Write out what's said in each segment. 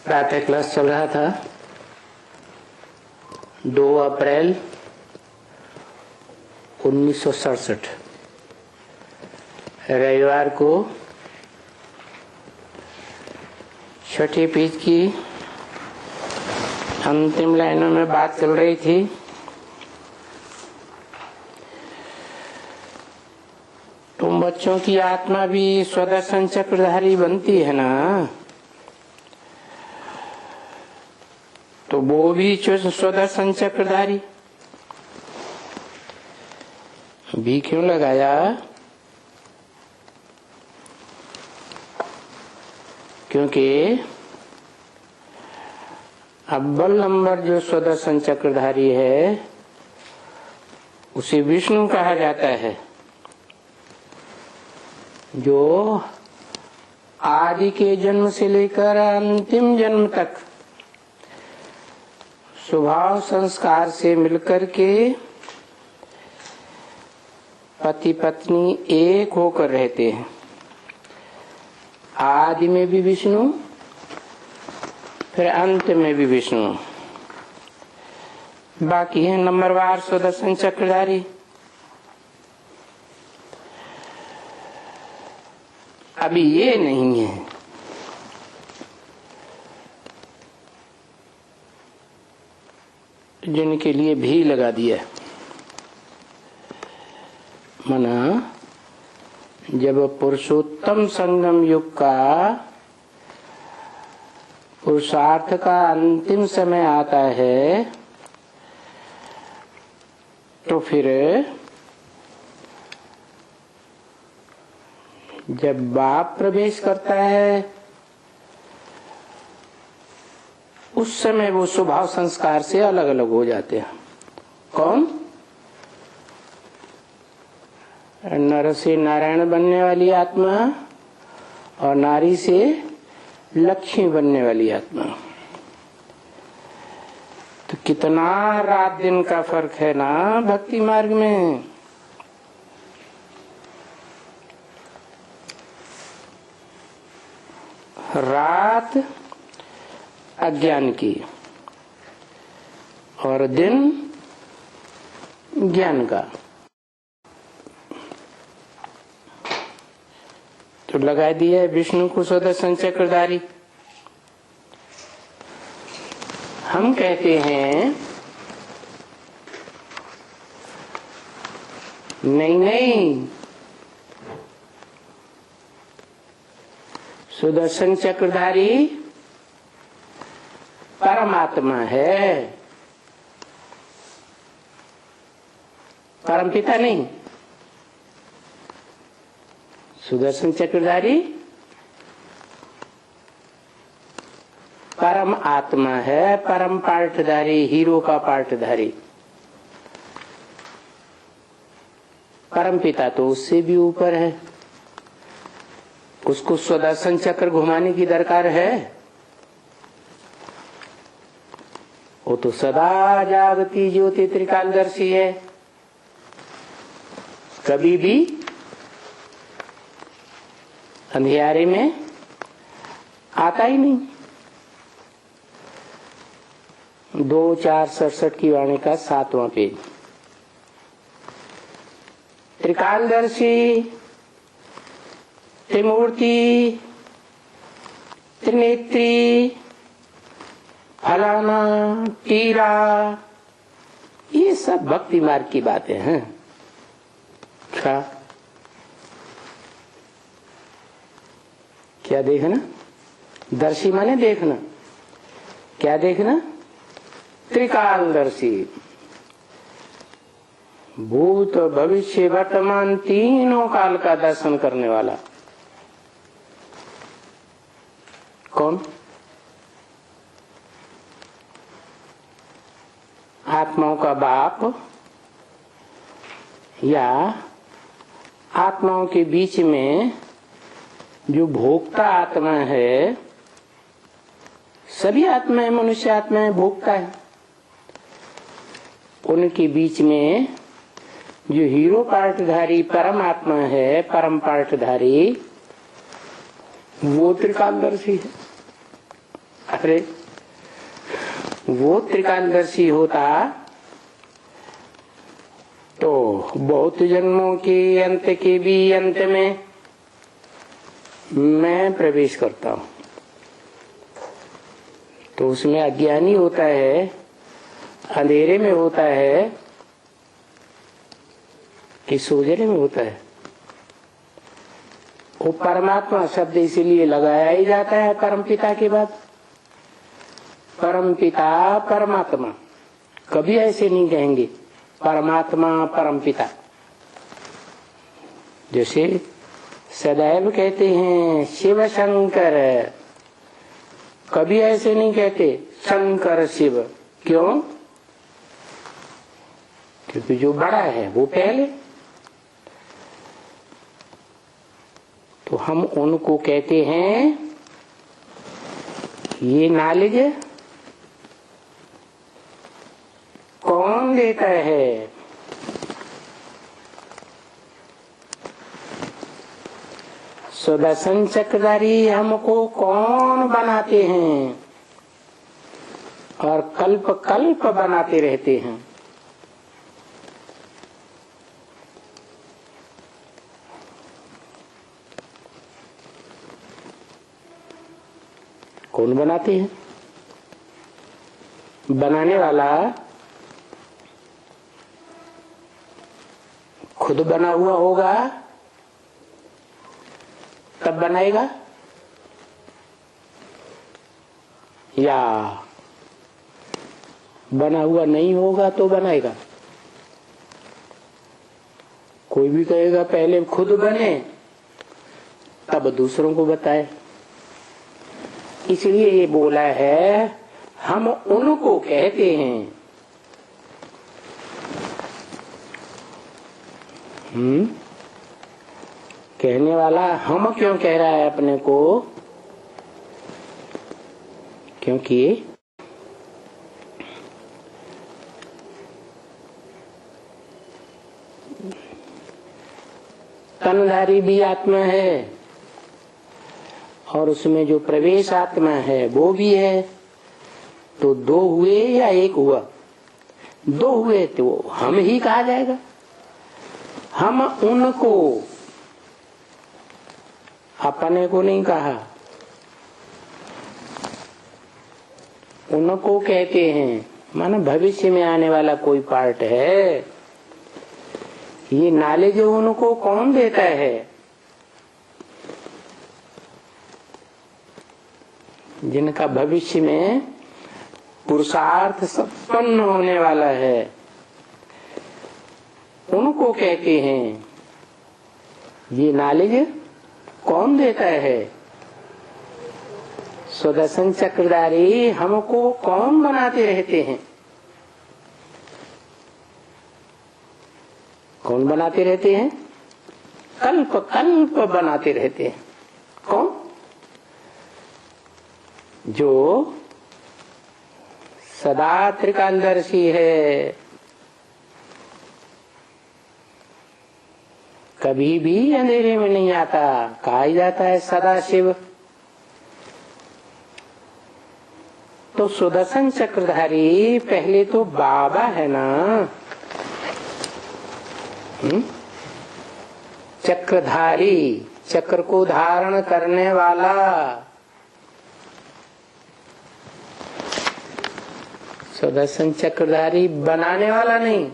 प्रातः क्लास चल रहा था। 2 अप्रैल 1967 रविवार को छठी पेज की अंतिम लाइनों में बात चल रही थी। तुम बच्चों की आत्मा भी स्वदर्शन चक्रधारी बनती है ना, तो वो भी स्वदर्शन चक्रधारी भी क्यों लगाया? क्योंकि अव्वल नंबर जो स्वदर्शन चक्रधारी है उसे विष्णु कहा जाता है, जो आदि के जन्म से लेकर अंतिम जन्म तक स्वभाव संस्कार से मिलकर के पति पत्नी एक होकर रहते हैं। आदि में भी विष्णु, फिर अंत में भी विष्णु, बाकी है नंबरवार स्वदर्शन चक्रधारी। अभी ये नहीं है। जिनके लिए भी लगा दिया, मना जब पुरुषोत्तम संगम युग का पुरुषार्थ का अंतिम समय आता है, तो फिर जब बाप प्रवेश करता है उस समय वो स्वभाव संस्कार से अलग अलग हो जाते हैं। कौन? नर से नारायण बनने वाली आत्मा और नारी से लक्ष्मी बनने वाली आत्मा। तो कितना रात दिन का फर्क है ना भक्ति मार्ग में। रात अज्ञान की और दिन ज्ञान का। तो लगा दिया विष्णु को स्वदर्शन चक्रधारी। हम कहते हैं नहीं, सुदर्शन चक्रधारी परमात्मा है, परमपिता नहीं। सुदर्शन चक्रधारी परम आत्मा है, परम पाठधारी, हीरो का पाठधारी। परम पिता तो उससे भी ऊपर है, उसको सुदर्शन चक्र घुमाने की दरकार है। वो तो सदा जागती ज्योति त्रिकालदर्शी है, कभी भी अंधियारे में आता ही नहीं। 2:4:67 की वाणी का 7वां पेज। त्रिकालदर्शी, त्रिमूर्ति, त्रिनेत्री, फलाना, टीरा, ये सब भक्ति मार्ग की बातें हैं। क्या देखना? दर्शी माने देखना। क्या देखना? त्रिकालदर्शी, भूत भविष्य वर्तमान तीनों काल का दर्शन करने वाला। कौन? आत्माओं का बाप या आत्माओं के बीच में जो भोक्ता आत्मा है। सभी आत्माएं, मनुष्य आत्माएं भोक्ता है। उनके बीच में जो हीरो पाठधारी परमात्मा है, परम पाठधारी, वो त्रिकालदर्शी है। अरे वो त्रिकालदर्शी होता तो बहुत जन्मों के अंत के भी अंत में मैं प्रवेश करता हूं, तो उसमें अज्ञानी होता है, अंधेरे में होता है कि सोजले में होता है। वो परमात्मा शब्द इसीलिए लगाया ही जाता है परमपिता के बाद। परमपिता परमात्मा, कभी ऐसे नहीं कहेंगे परमात्मा परमपिता। जैसे सदैव कहते हैं शिव शंकर, कभी ऐसे नहीं कहते शंकर शिव। क्यों? क्योंकि जो बड़ा है वो पहले। तो हम उनको कहते हैं ये नॉलेज कौन देता है? सुदर्शन चक्रधारी हमको कौन बनाते हैं और कल्प कल्प बनाते रहते हैं। कौन बनाते हैं? बनाने वाला खुद बना हुआ होगा तब बनाएगा, या बना हुआ नहीं होगा तो बनाएगा? कोई भी कहेगा पहले खुद बने तब दूसरों को बताए। इसलिए ये बोला है हम उनको कहते हैं। कहने वाला हम क्यों कह रहा है अपने को? क्योंकि तनधारी भी आत्मा है और उसमें जो प्रवेश आत्मा है वो भी है। तो दो हुए या एक हुआ? दो हुए तो हम ही कहा जाएगा। हम उनको, अपने को नहीं कहा, उनको कहते हैं। मानो भविष्य में आने वाला कोई पार्ट है, ये नॉलेज उनको कौन देता है? जिनका भविष्य में पुरुषार्थ संपन्न होने वाला है, उनको कहते हैं। ये नॉलेज कौन देता है? सुदर्शन चक्रधारी हमको कौन बनाते रहते हैं? कौन बनाते रहते हैं? कल्प कल्प बनाते रहते हैं। कौन? जो सदा त्रिकालदर्शी है, कभी भी अंधेरे में नहीं आता, कहा ही जाता है सदा शिव। तो सुदर्शन चक्रधारी पहले तो बाबा है ना, चक्रधारी, चक्र को धारण करने वाला। सुदर्शन चक्रधारी बनाने वाला नहीं,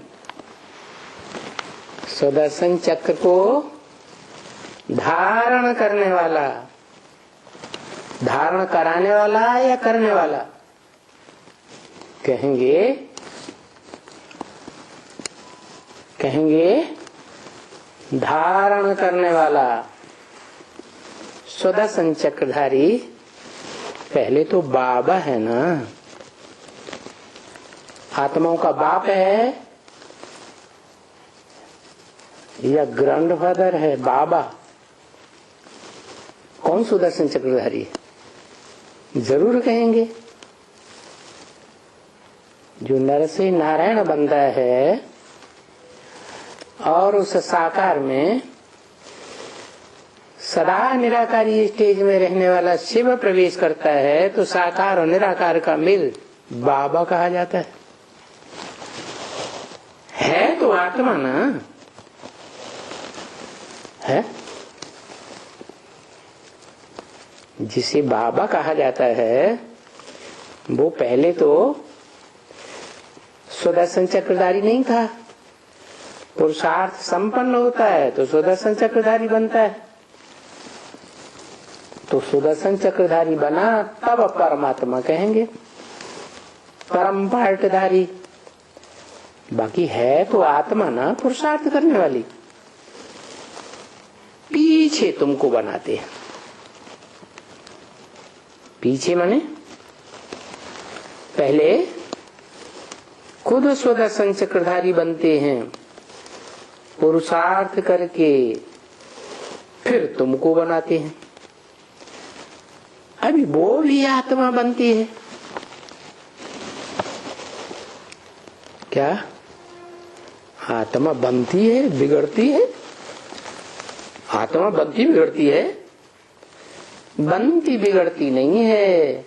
सुदर्शन चक्र को धारण करने वाला। धारण कराने वाला या करने वाला? कहेंगे धारण करने वाला। सुदर्शन चक्रधारी पहले तो बाबा है ना, आत्माओं का बाप है या ग्रैंडफादर है? बाबा। कौन सुदर्शन चक्रधारी है? जरूर कहेंगे जो नर से नारायण बनता है और उस साकार में सदा निराकारी स्टेज में रहने वाला शिव प्रवेश करता है तो साकार और निराकार का मिल बाबा कहा जाता है तो आत्मा ना है। जिसे बाबा कहा जाता है वो पहले तो सुदर्शन चक्रधारी नहीं था। पुरुषार्थ संपन्न होता है तो सुदर्शन चक्रधारी बनता है। तो सुदर्शन चक्रधारी बना तब परमात्मा कहेंगे, परम पार्टधारी। बाकी है तो आत्मा ना पुरुषार्थ करने वाली। पीछे तुमको बनाते हैं। पीछे माने पहले खुद सुदर्शन चक्रधारी बनते हैं पुरुषार्थ करके, फिर तुमको बनाते हैं। अभी वो भी आत्मा बनती है। क्या आत्मा बनती है बिगड़ती है? आत्मा बनती बिगड़ती है? बनती बिगड़ती नहीं है,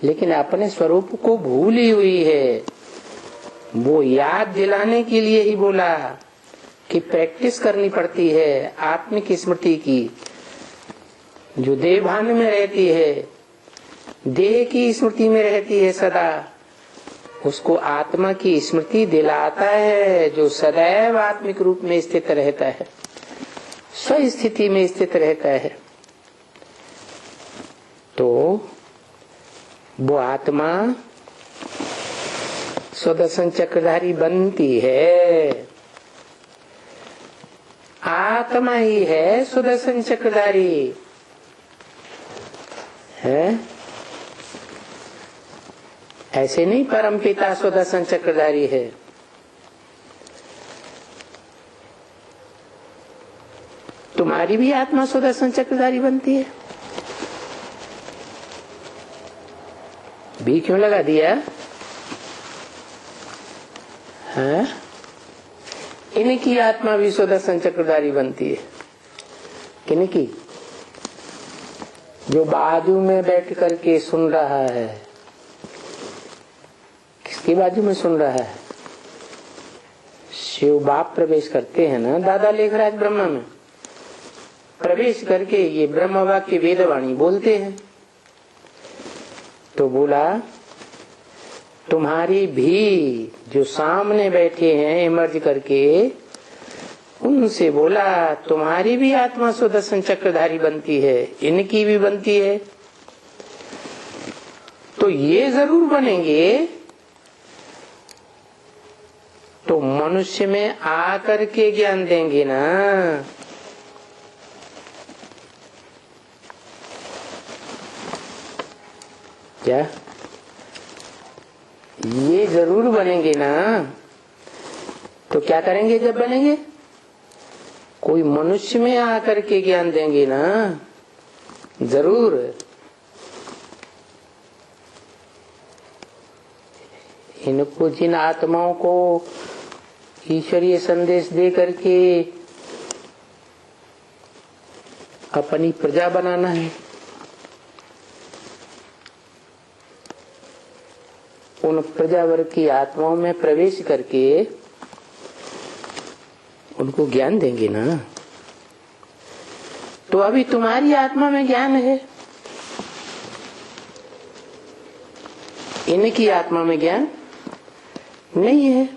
लेकिन अपने स्वरूप को भूली हुई है। वो याद दिलाने के लिए ही बोला कि प्रैक्टिस करनी पड़ती है आत्मिक स्मृति की, जो देह भान में रहती है, देह की स्मृति में रहती है सदा। उसको आत्मा की स्मृति दिलाता है जो सदैव आत्मिक रूप में स्थित रहता है, स्व स्थिति में स्थित रहता है। तो वो आत्मा सुदर्शन चक्रधारी बनती है। आत्मा ही है सुदर्शन चक्रधारी है। ऐसे नहीं परमपिता सुदर्शन चक्रधारी है। तुम्हारी भी आत्मा सुदर्शन चक्रधारी बनती है। भी क्यों लगा दिया? हाँ? इनकी आत्मा भी सुदर्शन चक्रधारी बनती है। किनकी? जो बाजू में बैठ करके सुन रहा है। किसकी बाजू में सुन रहा है? शिव बाप प्रवेश करते हैं ना दादा लेखराज ब्रह्मा में, प्रवेश करके ये ब्रह्म वाक्य वेदवाणी बोलते हैं। तो बोला तुम्हारी भी जो सामने बैठे हैं इमर्ज करके, उनसे बोला तुम्हारी भी आत्मा सुदर्शन चक्रधारी बनती है, इनकी भी बनती है। तो ये जरूर बनेंगे तो मनुष्य में आकर के ज्ञान देंगे ना। क्या ये जरूर बनेंगे ना? तो क्या करेंगे जब बनेंगे? कोई मनुष्य में आकर के ज्ञान देंगे ना, जरूर। इनको जिन आत्माओं को ईश्वरीय संदेश दे करके अपनी प्रजा बनाना है, उन प्रजावर्ग की आत्माओं में प्रवेश करके उनको ज्ञान देंगे ना। तो अभी तुम्हारी आत्मा में ज्ञान है, इनकी आत्मा में ज्ञान नहीं है।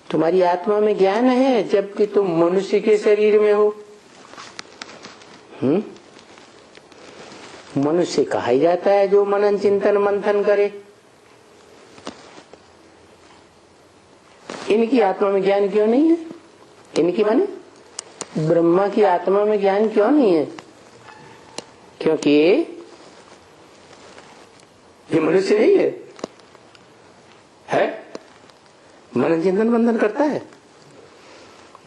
तुम्हारी आत्मा में ज्ञान है जबकि तुम मनुष्य के शरीर में हो। मनुष्य कहा ही जाता है जो मनन चिंतन मंथन करे। इनकी आत्मा में ज्ञान क्यों नहीं है? इनकी माने ब्रह्मा की आत्मा में ज्ञान क्यों नहीं है? क्योंकि ये मनुष्य नहीं है, मनन चिंतन मंथन करता है।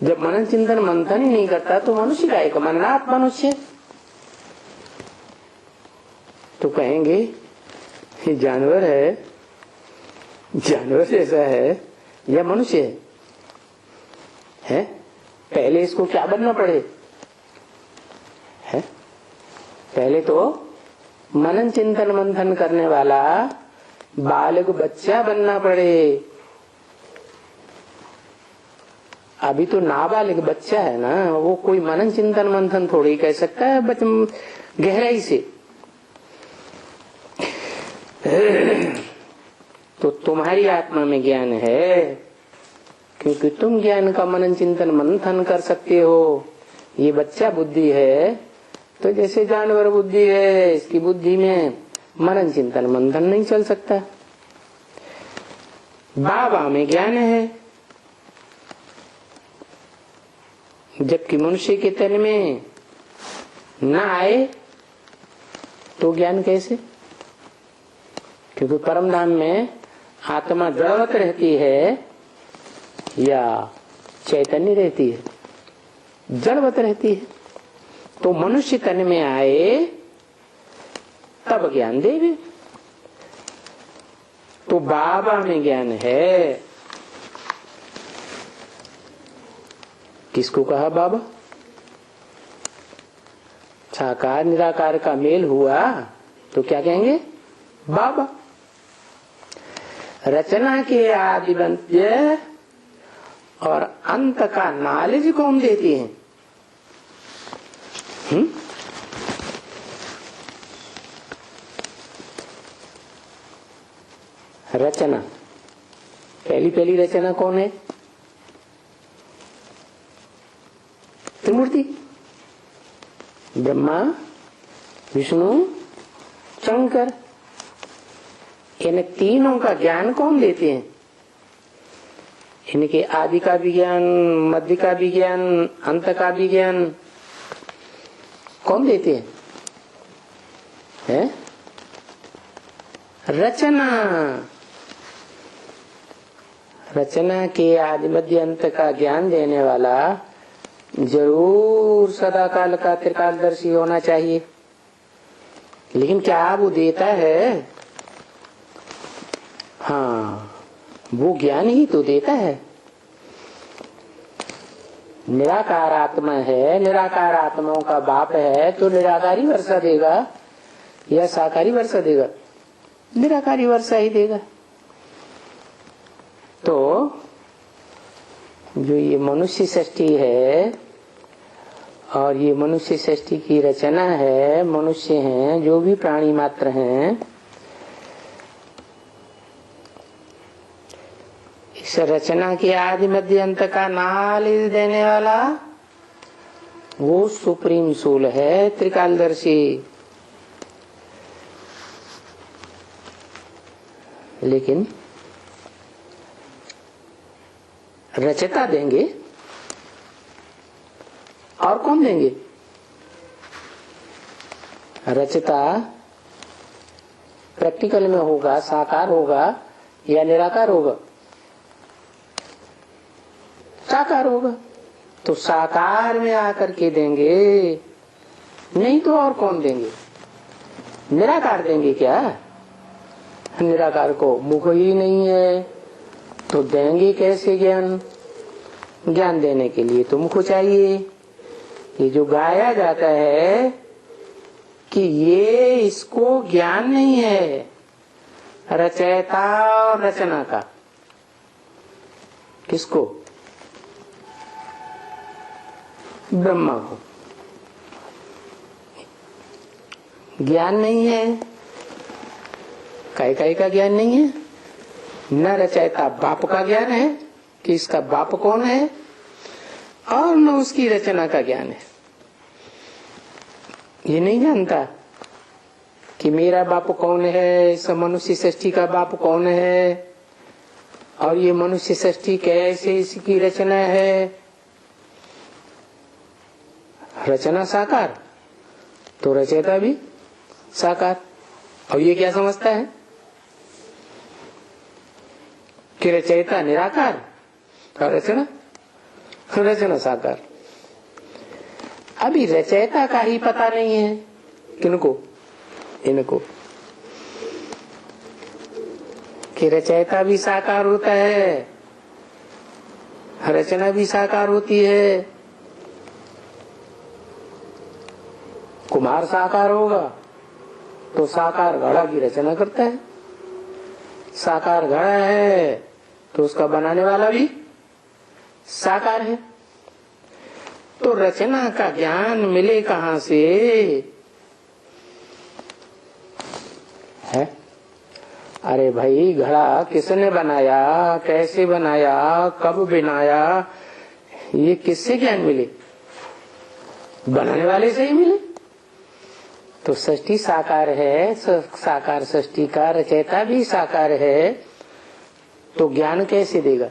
जब मनन चिंतन मंथन ही नहीं करता तो मनुष्य का एक मननाथ मनुष्य। तो कहेंगे ये जानवर है, जानवर जैसा है या मनुष्य है? पहले इसको क्या बनना पड़े है? पहले तो मनन चिंतन मंथन करने वाला बालक बच्चा बनना पड़े। अभी तो नाबालिग बच्चा है ना, वो कोई मनन चिंतन मंथन थोड़ी कह सकता है गहराई से। तो तुम्हारी आत्मा में ज्ञान है क्योंकि तुम ज्ञान का मनन चिंतन मंथन कर सकते हो। ये बच्चा बुद्धि है तो जैसे जानवर बुद्धि है, इसकी बुद्धि में मनन चिंतन मंथन नहीं चल सकता। बाबा में ज्ञान है, जबकि मनुष्य के तन में न आए तो ज्ञान कैसे? क्योंकि परम धाम में आत्मा जड़वत रहती है या चैतन्य रहती है? जड़वत रहती है। तो मनुष्य तन में आए तब ज्ञान देवे। तो बाबा में ज्ञान है। किसको कहा बाबा? साकार निराकार का मेल हुआ तो क्या कहेंगे? बाबा। रचना के आदिबंध्य और अंत का नॉलेज कौन देती है? रचना, पहली रचना कौन है? त्रिमूर्ति, ब्रह्मा विष्णु शंकर। इन तीनों का ज्ञान कौन देते हैं? इनके आदि का भी ज्ञान, मध्य का भी ज्ञान, अंत का भी ज्ञान कौन देते हैं? है? रचना। रचना के आदि मध्य अंत का ज्ञान देने वाला जरूर सदा काल का त्रिकालदर्शी होना चाहिए। लेकिन क्या वो देता है? हाँ, वो ज्ञान ही तो देता है। निराकार आत्मा है, निराकार आत्माओं का बाप है, तो निराकारी वर्षा देगा या साकारी वर्षा देगा? निराकारी वर्षा ही देगा। तो जो ये मनुष्य सृष्टि है और ये मनुष्य सृष्टि की रचना है, मनुष्य हैं, जो भी प्राणी मात्र हैं, इस रचना के आदि मध्य अंत का नॉलेज देने वाला वो सुप्रीम सोल है, त्रिकालदर्शी। लेकिन रचता देंगे और कौन देंगे? रचता प्रैक्टिकल में होगा, साकार होगा या निराकार होगा? साकार होगा। तो साकार में आकर के देंगे, नहीं तो और कौन देंगे? निराकार देंगे क्या? निराकार को मुख ही नहीं है तो देंगे कैसे ज्ञान? ज्ञान देने के लिए तो मुख चाहिए। ये जो गाया जाता है कि ये इसको ज्ञान नहीं है रचयिता और रचना का। किसको? ब्रह्मा को ज्ञान नहीं है। काय का ज्ञान नहीं है। न रचयिता बाप का ज्ञान है कि इसका बाप कौन है, और न उसकी रचना का ज्ञान है। ये नहीं जानता कि मेरा बाप कौन है, इस मनुष्य सृष्टि का बाप कौन है, और ये मनुष्य सृष्टि कैसे इसकी रचना है। रचना साकार तो रचयिता भी साकार। और ये क्या समझता है कि रचयिता निराकार और रचना साकार। अभी रचयिता का ही पता नहीं है। किनको? इनको कि रचयिता भी साकार होता है, रचना भी साकार होती है। कुम्हार साकार होगा तो साकार घड़ा की रचना करता है, साकार घड़ा है तो उसका बनाने वाला भी साकार है। तो रचना का ज्ञान मिले कहां से है? अरे भाई, घड़ा किसने बनाया, कैसे बनाया, कब बनाया, ये किससे ज्ञान मिले? बनाने वाले से ही मिले। तो सृष्टि साकार है, साकार सृष्टि का रचयिता भी साकार है, तो ज्ञान कैसे देगा?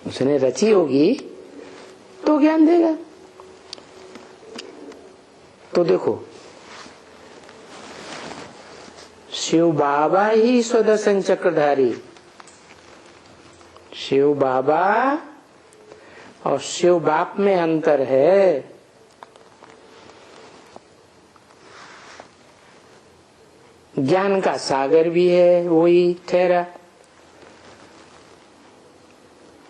उसने रची होगी तो ज्ञान देगा। तो देखो, शिव बाबा ही सुदर्शन चक्रधारी, शिव बाबा और शिव बाप में अंतर है। ज्ञान का सागर भी है, वही ठहरा।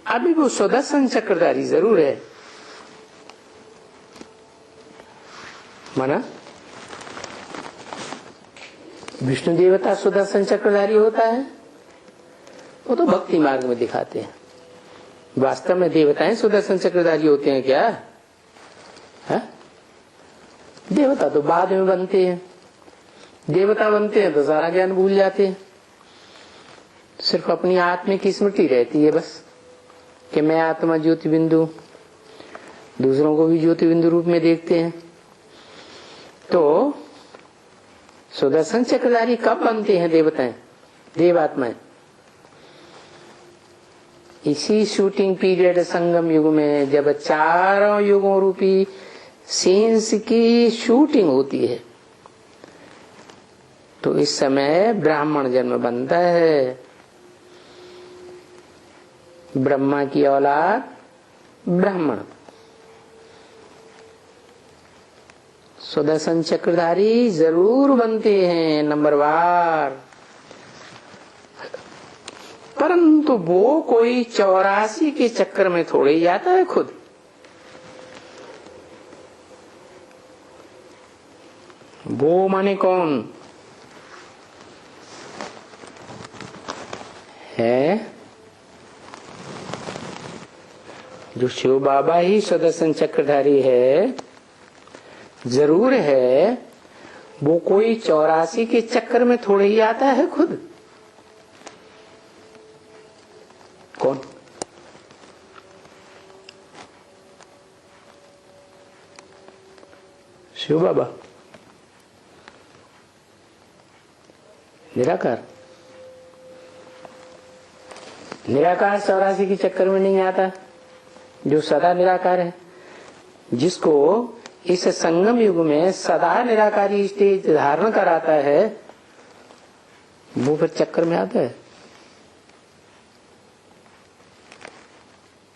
अभी वो सुदर्शन चक्रधारी जरूर है, माना विष्णु देवता सुदर्शन चक्रधारी होता है, वो तो भक्ति मार्ग में दिखाते हैं। वास्तव में देवताएं सुदर्शन चक्रधारी होते हैं क्या? है? देवता तो बाद में बनते हैं, देवता बनते हैं तो सारा ज्ञान भूल जाते हैं, सिर्फ अपनी आत्मा की स्मृति रहती है बस, कि मैं आत्मा ज्योति बिंदु, दूसरों को भी ज्योति बिंदु रूप में देखते हैं। तो सुदर्शन चक्रधारी कब बनते हैं देवताएं, देवात्माएं? इसी शूटिंग पीरियड संगम युग में, जब चारों युगों रूपी सीन्स की शूटिंग होती है, तो इस समय ब्राह्मण जन्म बनता है। ब्रह्मा की औलाद ब्राह्मण, सुदर्शन चक्रधारी जरूर बनते हैं नंबरवार, परंतु वो कोई 84 के चक्कर में थोड़े ही आता है खुद। वो माने कौन है? जो शिव बाबा ही सुदर्शन चक्रधारी है, जरूर है, वो कोई 84 के चक्कर में थोड़े ही आता है खुद। कौन? शिव बाबा निराकार, निराकार 84 के चक्कर में नहीं आता, जो सदा निराकार है, जिसको इस संगम युग में सदा निराकारी स्टेज धारण कराता है, वो फिर चक्कर में आता है।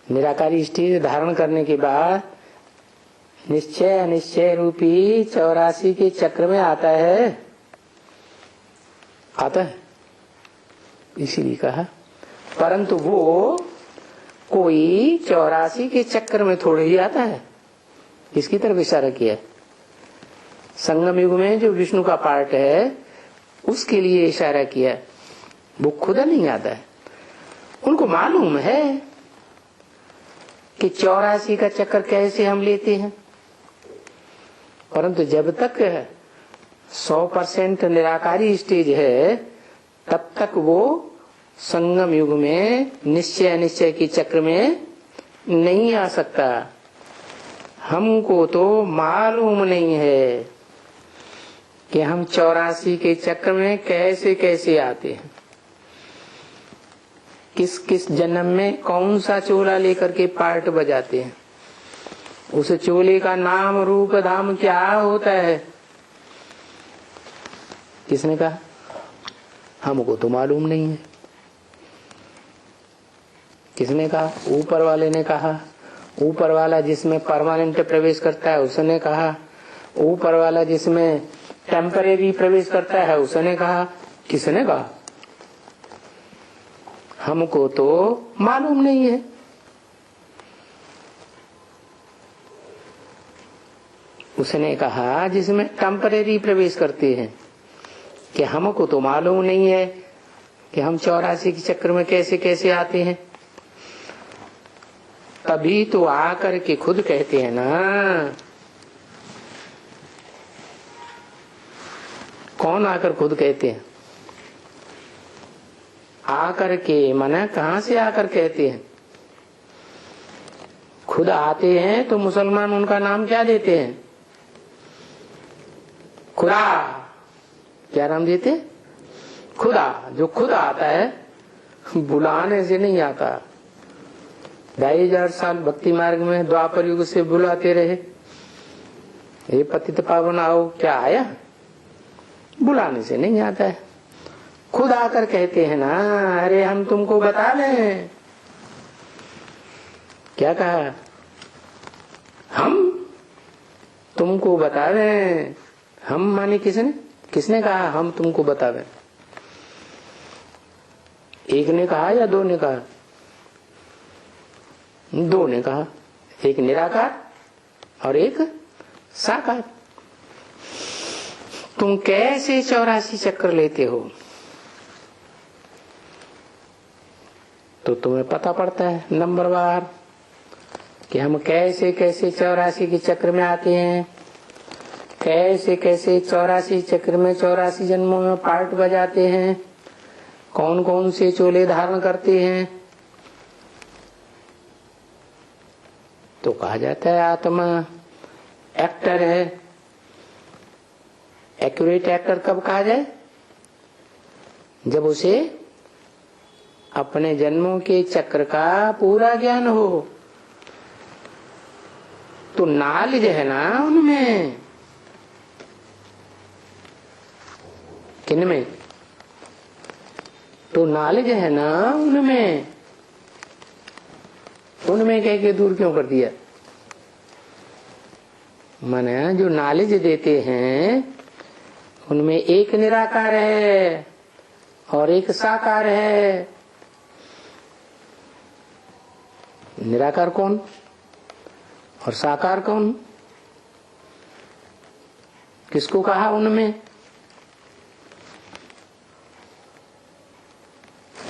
निराकारी स्टेज धारण करने के बाद निश्चय अनिश्चय रूपी 84 के चक्र में आता है, आता है, इसीलिए कहा। परंतु वो कोई 84 के चक्कर में थोड़े ही आता है। इसकी तरफ इशारा किया। संगम युग में जो विष्णु का पार्ट है उसके लिए इशारा किया। वो खुद नहीं आता है, उनको मालूम है कि 84 का चक्कर कैसे हम लेते हैं, परंतु जब तक 100% निराकारी स्टेज है तब तक वो संगम युग में निश्चय अनिश्चय के चक्र में नहीं आ सकता। हमको तो मालूम नहीं है कि हम 84 के चक्र में कैसे कैसे आते हैं, किस किस जन्म में कौन सा चोला लेकर के पार्ट बजाते हैं, उस चोले का नाम रूप धाम क्या होता है, किसने कहा? हमको तो मालूम नहीं है। किसने कहा? ऊपर वाले ने कहा। ऊपर वाला जिसमें परमानेंट प्रवेश करता है उसने कहा। ऊपर वाला जिसमें टेम्परेरी प्रवेश करता है उसने कहा। किसने कहा? हमको तो मालूम नहीं है। उसने कहा जिसमें टेम्परेरी प्रवेश करते हैं कि हमको तो मालूम नहीं है कि हम 84 के चक्र में कैसे कैसे आते हैं। तभी तो आकर के खुद कहते हैं ना, कौन आकर खुद कहते हैं? आकर के मना कहां से आकर कहते हैं? खुद आते हैं तो मुसलमान उनका नाम क्या देते हैं? खुदा। क्या नाम देते? खुदा। जो खुद आता है बुलाने से नहीं आता। 2500 साल भक्ति मार्ग में द्वापर युग से बुलाते रहे, ये पतित पावन आओ, क्या आया? बुलाने से नहीं आता है, खुद आकर कहते हैं ना, अरे हम तुमको बता दें। क्या कहा? हम तुमको बता दें। हम माने किसने? किसने कहा हम तुमको बता दें? एक ने कहा या दो ने कहा? दो ने कहा, एक निराकार और एक साकार। तुम कैसे 84 चक्र लेते हो तो तुम्हें पता पड़ता है नंबरवार कि हम कैसे कैसे 84 के चक्र में आते हैं, कैसे कैसे 84 चक्र में 84 जन्मों में पार्ट बजाते हैं, कौन कौन से चोले धारण करते हैं। तो कहा जाता है आत्मा एक्टर है। एक्यूरेट एक्टर कब कहा जाए? जब उसे अपने जन्मों के चक्र का पूरा ज्ञान हो। तो नॉलेज है ना उनमें, किनमें? तो नॉलेज है ना उनमें। उनमें कह के दूर क्यों कर दिया? माने जो नॉलेज देते हैं उनमें एक निराकार है और एक साकार है। निराकार कौन और साकार कौन? किसको कहा उनमें?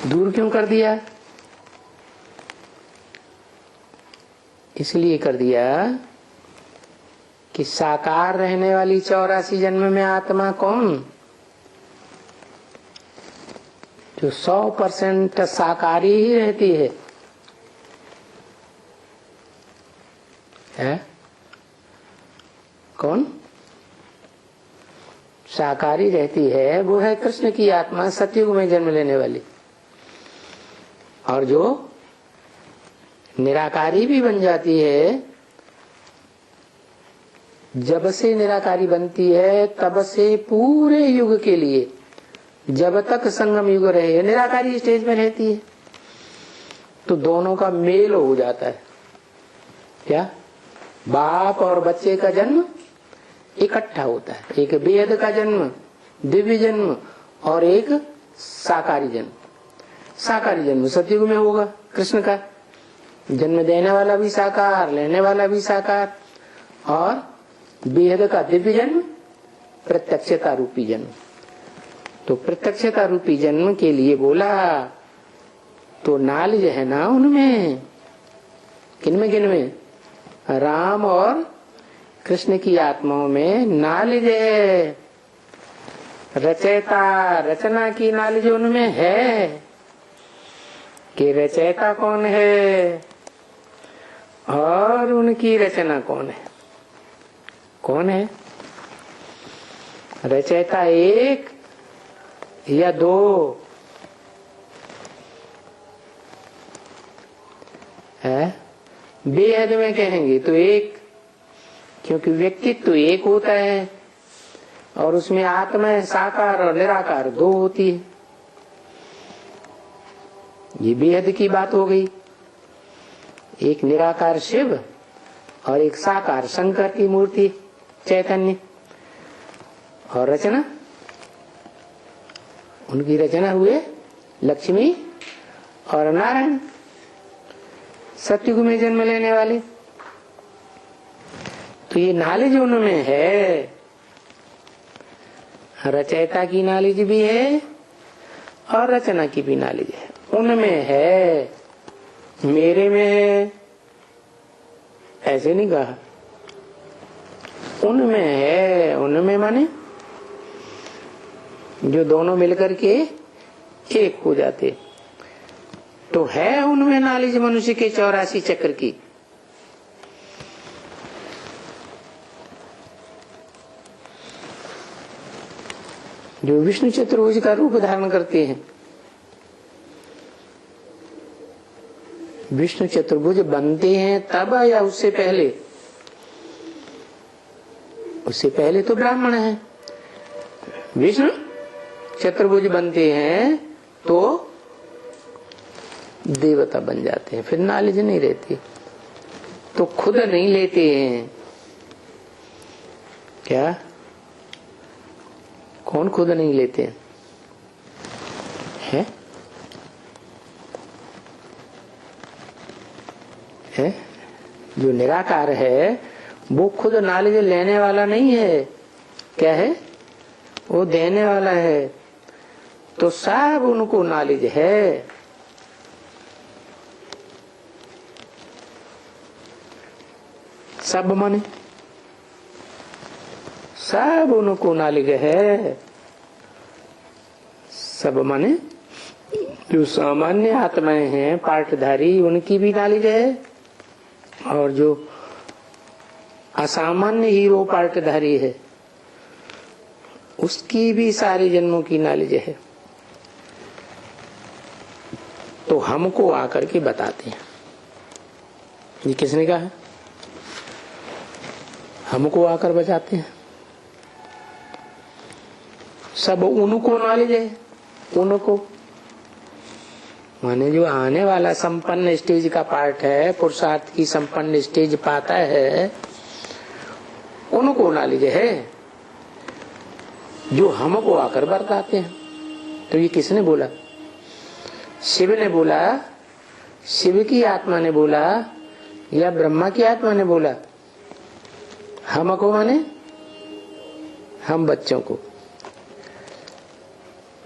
दूर क्यों कर दिया? इसलिए कर दिया कि साकार रहने वाली 84 जन्म में आत्मा कौन? जो 100% साकारी ही रहती है। कौन साकारी रहती है? वो है कृष्ण की आत्मा, सतयुग में जन्म लेने वाली। और जो निराकारी भी बन जाती है, जब से निराकारी बनती है तब से पूरे युग के लिए, जब तक संगम युग रहे, निराकारी स्टेज में रहती है। तो दोनों का मेल हो जाता है। क्या? बाप और बच्चे का जन्म इकट्ठा होता है। एक बेहद का जन्म, दिव्य जन्म, और एक साकारी जन्म। साकारी जन्म सतयुग में होगा। कृष्ण का जन्म देने वाला भी साकार, लेने वाला भी साकार, और बेहद का दिव्य जन्म प्रत्यक्षता रूपी जन्म। तो प्रत्यक्षता रूपी जन्म के लिए बोला तो नॉलेज है ना उनमें। किनमें? किनमें? राम और कृष्ण की आत्माओं में नॉलेज है। रचयिता, रचना की नॉलेज उनमें है कि रचयिता कौन है और उनकी रचना कौन है। कौन है रचयिता? एक या दो? है बेहद में कहेंगे तो एक, क्योंकि व्यक्तित्व तो एक होता है और उसमें आत्मा साकार और निराकार दो होती है। ये बेहद की बात हो गई। एक निराकार शिव और एक साकार शंकर की मूर्ति चैतन्य। और रचना, उनकी रचना हुए लक्ष्मी और नारायण, सतयुग में जन्म लेने वाले। तो तो ये नॉलेज उनमें है, रचयिता की नॉलेज भी है और रचना की भी नॉलेज है। उनमें है, मेरे में है ऐसे नहीं कहा। उनमें है, उनमें माने जो दोनों मिलकर के एक हो जाते। तो है उनमें नॉलेज मनुष्य के 84 चक्र की। जो विष्णु चतुर्भुज का रूप धारण करते हैं। विष्णु चतुर्भुज बनते हैं तब या उससे पहले? उससे पहले तो ब्राह्मण है। विष्णु चतुर्भुज बनते हैं तो देवता बन जाते हैं, फिर नॉलेज नहीं रहती। तो खुद नहीं लेते हैं क्या? कौन खुद नहीं लेते हैं? है? जो निराकार है वो खुद नॉलेज लेने वाला नहीं है। क्या है? वो देने वाला है। तो सब उनको नॉलेज है। सब माने सब उनको नॉलेज है। सब माने जो सामान्य आत्माएं हैं पाठधारी, उनकी भी नॉलेज है, और जो असामान्य हीरो पाठधारी है उसकी भी सारे जन्मों की नॉलेज है। तो हमको आकर के बताते हैं। ये किसने कहा है? हमको आकर बचाते हैं। सब उनको नॉलेज है। उनको माने जो आने वाला संपन्न स्टेज का पार्ट है, पुरुषार्थ की संपन्न स्टेज पाता है, उनको नॉलेज है। जो हमको आकर बताते हैं। तो ये किसने बोला? शिव ने बोला, शिव की आत्मा ने बोला, या ब्रह्मा की आत्मा ने बोला? हमको माने हम बच्चों को।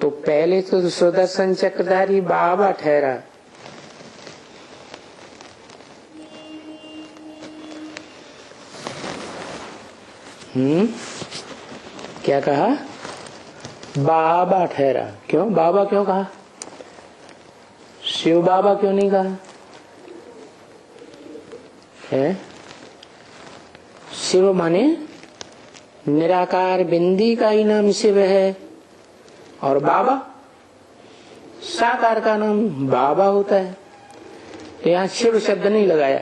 तो पहले तो सुदर्शन चक्रधारी बाबा ठहरा। क्या कहा? बाबा ठहरा। क्यों बाबा क्यों कहा? शिव बाबा क्यों नहीं कहा है? शिव माने निराकार बिंदी का ही नाम शिव है, और बाबा साकार का नाम बाबा होता है। तो यहाँ शिव शब्द नहीं लगाया।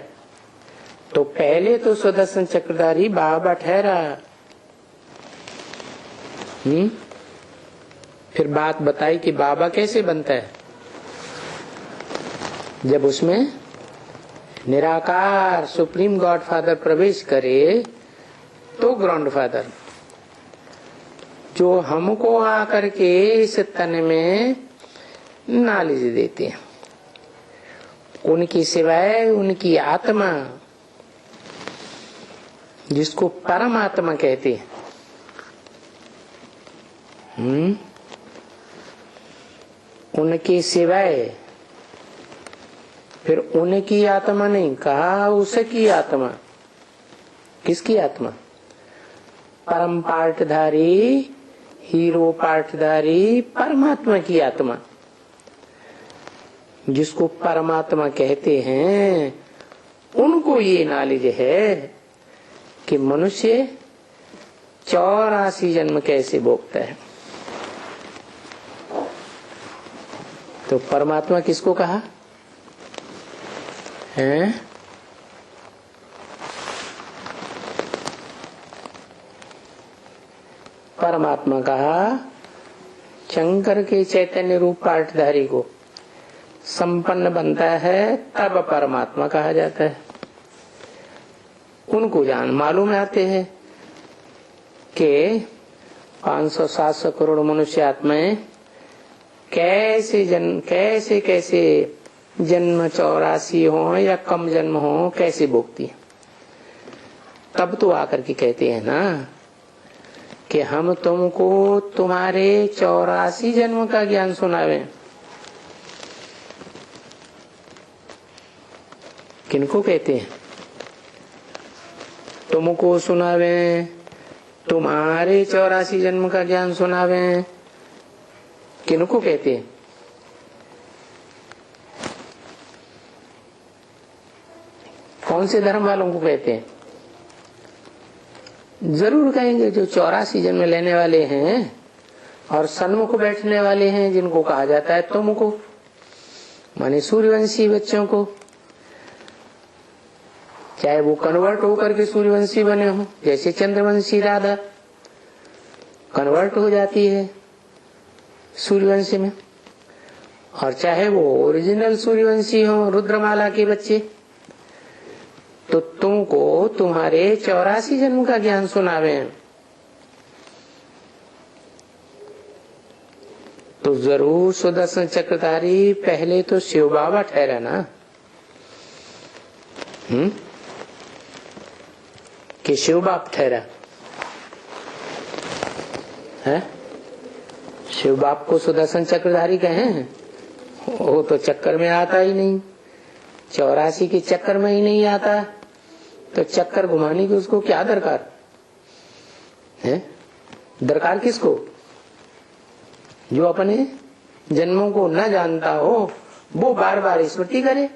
तो पहले तो सुदर्शन चक्रधारी बाबा ठहरा। फिर बात बताई कि बाबा कैसे बनता है। जब उसमें निराकार सुप्रीम गॉड फादर प्रवेश करे तो ग्राउंड फादर, जो हमको आकर के इस तन में नॉलेज देते हैं, उनकी सिवाय उनकी आत्मा, जिसको परमात्मा कहते हैं, उनके सिवाय फिर उनकी आत्मा नहीं कहा, उसकी आत्मा। किसकी आत्मा? परम पाठधारी, हीरो पाठधारी परमात्मा की आत्मा, जिसको परमात्मा कहते हैं। उनको ये नॉलेज है कि मनुष्य 84 जन्म कैसे भोगता है। तो परमात्मा किसको कहा है? परमात्मा कहा शंकर के चैतन्य रूप पाठधारी को संपन्न बनता है तब परमात्मा कहा जाता है। उनको जान मालूम आते हैं कि 500-700 करोड़ मनुष्य आत्माएं कैसे जन्म 84 हो या कम जन्म हो कैसे भोगती है। तब तो आकर के कहते हैं ना कि हम तुमको तुम्हारे 84 जन्म का ज्ञान सुनावे। किनको कहते हैं? तुमको सुनावे, तुम्हारे 84 जन्म का ज्ञान सुनावे, किनको कहते हैं? कौन से धर्म वालों को कहते हैं? जरूर कहेंगे जो 84 जन्म लेने वाले हैं और सन्मुख बैठने वाले हैं, जिनको कहा जाता है तुमको, माने सूर्यवंशी बच्चों को। चाहे वो कन्वर्ट होकर के सूर्यवंशी बने हो, जैसे चंद्रवंशी राधा कन्वर्ट हो जाती है सूर्यवंशी में, और चाहे वो ओरिजिनल सूर्यवंशी हो, रुद्रमाला के बच्चे, तो तुमको तुम्हारे 84 जन्म का ज्ञान सुनावे। तो जरूर सुदर्शन चक्रधारी पहले तो शिव बाबा ठहरा ना, कि शिव बाप ठहरा है? शिव बाप को सुदर्शन चक्रधारी कहे? वो तो चक्कर में आता ही नहीं, 84 के चक्कर में ही नहीं आता, तो चक्कर घुमाने की उसको क्या दरकार है? दरकार किसको? जो अपने जन्मों को न जानता हो वो बार बार स्मृति करे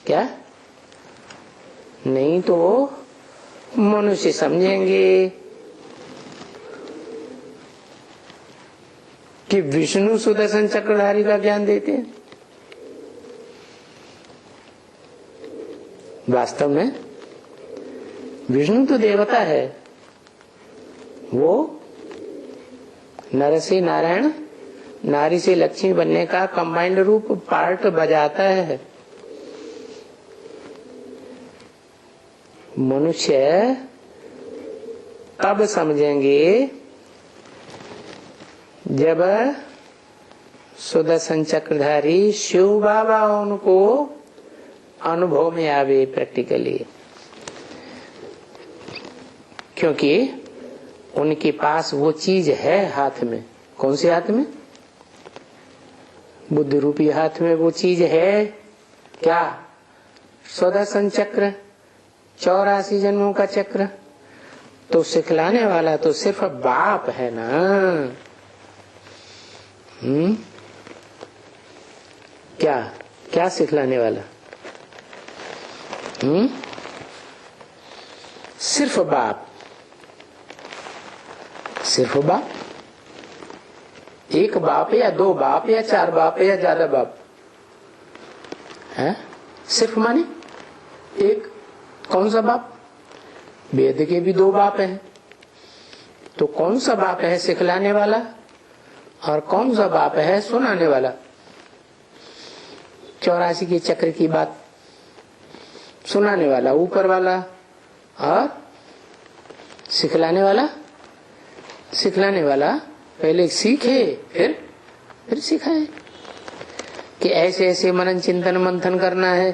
क्या? नहीं तो मनुष्य समझेंगे कि विष्णु सुदर्शन चक्रधारी का ज्ञान देते हैं। वास्तव में विष्णु तो देवता है, वो नर से नारायण, नारी से लक्ष्मी बनने का कंबाइंड रूप पार्ट बजाता है। मनुष्य तब समझेंगे जब सुदर्शन चक्रधारी शिव बाबा उनको अनुभव में आवे प्रैक्टिकली, क्योंकि उनके पास वो चीज है हाथ में। कौन से हाथ में? बुद्ध रूपी हाथ में वो चीज है क्या? सुदर्शन चक्र, 84 जन्मों का चक्र। तो सिखलाने वाला तो सिर्फ बाप है ना। क्या क्या सिखलाने वाला? सिर्फ बाप, सिर्फ बाप। एक बाप या दो बाप या चार बाप या ज्यादा बाप है? सिर्फ माने एक। कौन सा बाप? वेद के भी दो बाप हैं, तो कौन सा बाप है सिखलाने वाला और कौन सा बाप है सुनाने वाला? 84 के चक्र की बात सुनाने वाला ऊपर वाला, और सिखलाने वाला, सिखलाने वाला पहले सीखे फिर सिखाए कि ऐसे ऐसे मनन चिंतन मंथन करना है।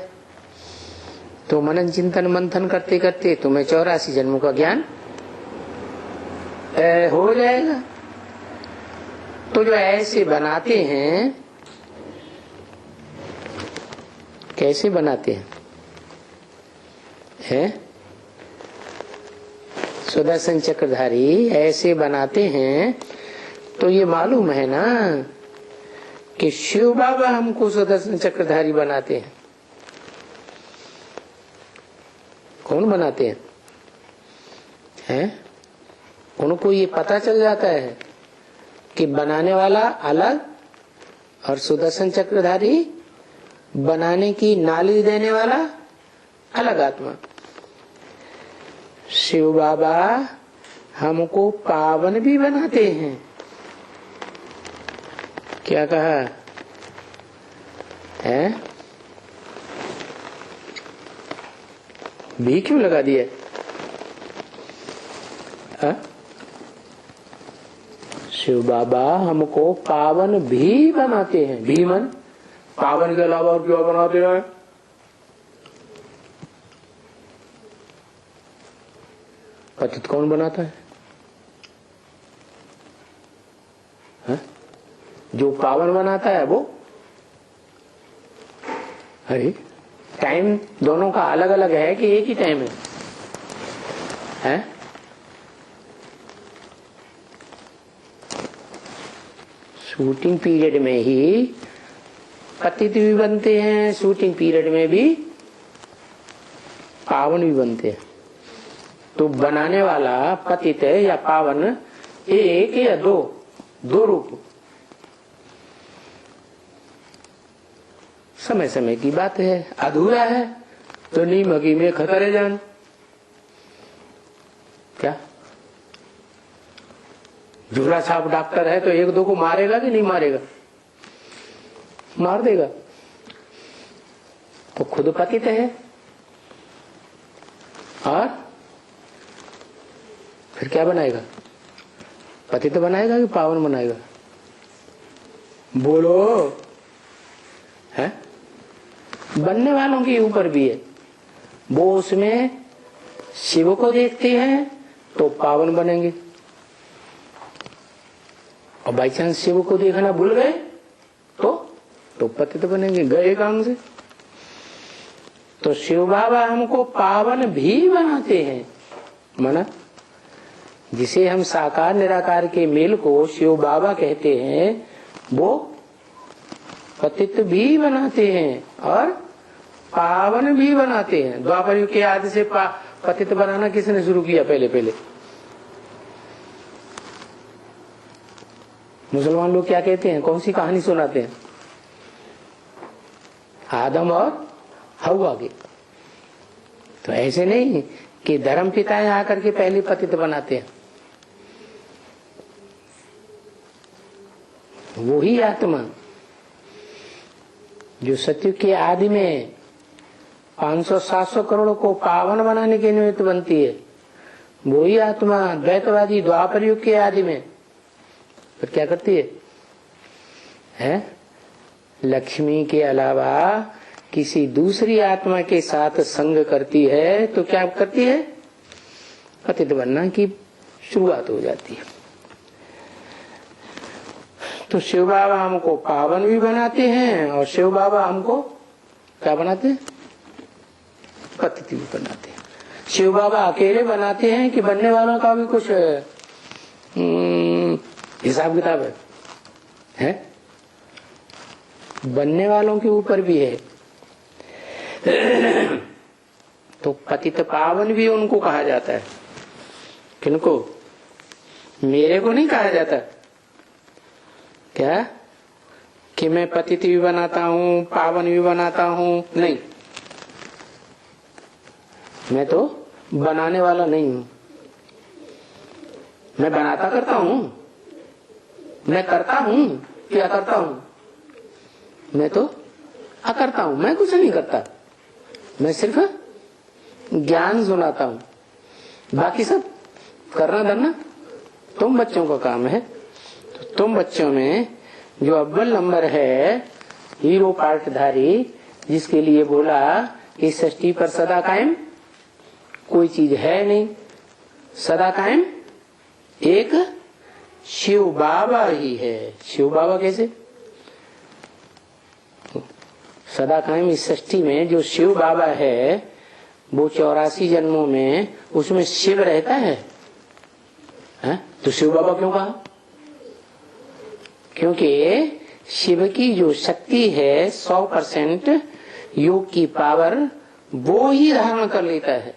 तो मनन चिंतन मंथन करते करते तुम्हें 84 जन्मों का ज्ञान हो जाएगा। तो जो ऐसे बनाते हैं, कैसे बनाते हैं? सुदर्शन चक्रधारी ऐसे बनाते हैं, तो ये मालूम है ना कि शिव बाबा हमको सुदर्शन चक्रधारी बनाते हैं। कौन बनाते हैं? उनको ये पता चल जाता है कि बनाने वाला अलग और सुदर्शन चक्रधारी बनाने की नाली देने वाला अलग आत्मा। शिव बाबा हमको पावन भी बनाते हैं। क्या कहा है? भी क्यों लगा दिया? शिव बाबा हमको पावन भी बनाते हैं। भी मन पावन के अलावा और क्या बनाते हैं? पतित कौन बनाता है? जो पावन बनाता है वो। अरे टाइम दोनों का अलग अलग है कि एक ही टाइम है? शूटिंग पीरियड में ही पतित भी बनते हैं, शूटिंग पीरियड में भी पावन भी बनते हैं। तो बनाने वाला पतित या पावन एक या दो रूप, समय समय की बात है। अधूरा है तो नीम हकी में खतरे जान। क्या झूला छाप डॉक्टर है तो एक दो को मारेगा कि नहीं मारेगा? मार देगा। तो खुद पतित है और फिर क्या बनाएगा? पतित बनाएगा कि पावन बनाएगा? बोलो। है बनने वालों के ऊपर भी है। वो उसमें शिव को देखते हैं तो पावन बनेंगे, और बाई चांस शिव को देखना भूल गए तो पतित बनेंगे, गए काम से। तो शिव बाबा हमको पावन भी बनाते हैं। माना जिसे हम साकार निराकार के मेल को शिव बाबा कहते हैं, वो पतित भी बनाते हैं और पावन भी बनाते हैं। द्वापर युग के आदि से पतित बनाना किसने शुरू किया? पहले मुसलमान लोग क्या कहते हैं? कौन सी कहानी सुनाते हैं? आदम और हव्वा की। तो ऐसे नहीं कि धर्म पिताएं आकर के पहले पतित बनाते हैं। वही आत्मा जो सत्युग के आदि में 500-700 करोड़ को पावन बनाने के निमित्त बनती है, वही आत्मा द्वैतवादी द्वापर युग के आदि में फिर क्या करती है? लक्ष्मी के अलावा किसी दूसरी आत्मा के साथ संग करती है तो क्या करती है? पतित बनना की शुरुआत हो जाती है। तो शिव बाबा हमको पावन भी बनाते हैं और शिव बाबा हमको क्या बनाते हैं? पतित भी बनाते हैं। शिव बाबा अकेले बनाते हैं कि बनने वालों का भी कुछ हिसाब किताब है? बनने वालों के ऊपर भी है। तो पतित पावन भी उनको कहा जाता है। किनको? मेरे को नहीं कहा जाता। क्या कि मैं पतित भी बनाता हूँ पावन भी बनाता हूँ? नहीं, मैं तो बनाने वाला नहीं हूँ। मैं बनाता करता हूँ, मैं करता हूँ क्या करता हूँ? मैं तो अकर्ता हूँ। मैं कुछ नहीं करता, मैं सिर्फ ज्ञान सुनाता हूँ। बाकी सब करना धरना तुम बच्चों का काम है। तो तुम बच्चों में जो अव्वल नंबर है, हीरो पार्टधारी, जिसके लिए बोला कि सृष्टि पर सदा कायम कोई चीज है नहीं, सदा कायम एक शिव बाबा ही है। शिव बाबा कैसे? सदा कायम इस सृष्टि में जो शिव बाबा है वो 84 जन्मों में उसमें शिव रहता है। तो शिव बाबा क्यों कहा? क्योंकि शिव की जो शक्ति है 100% योग की पावर वो ही धारण कर लेता है,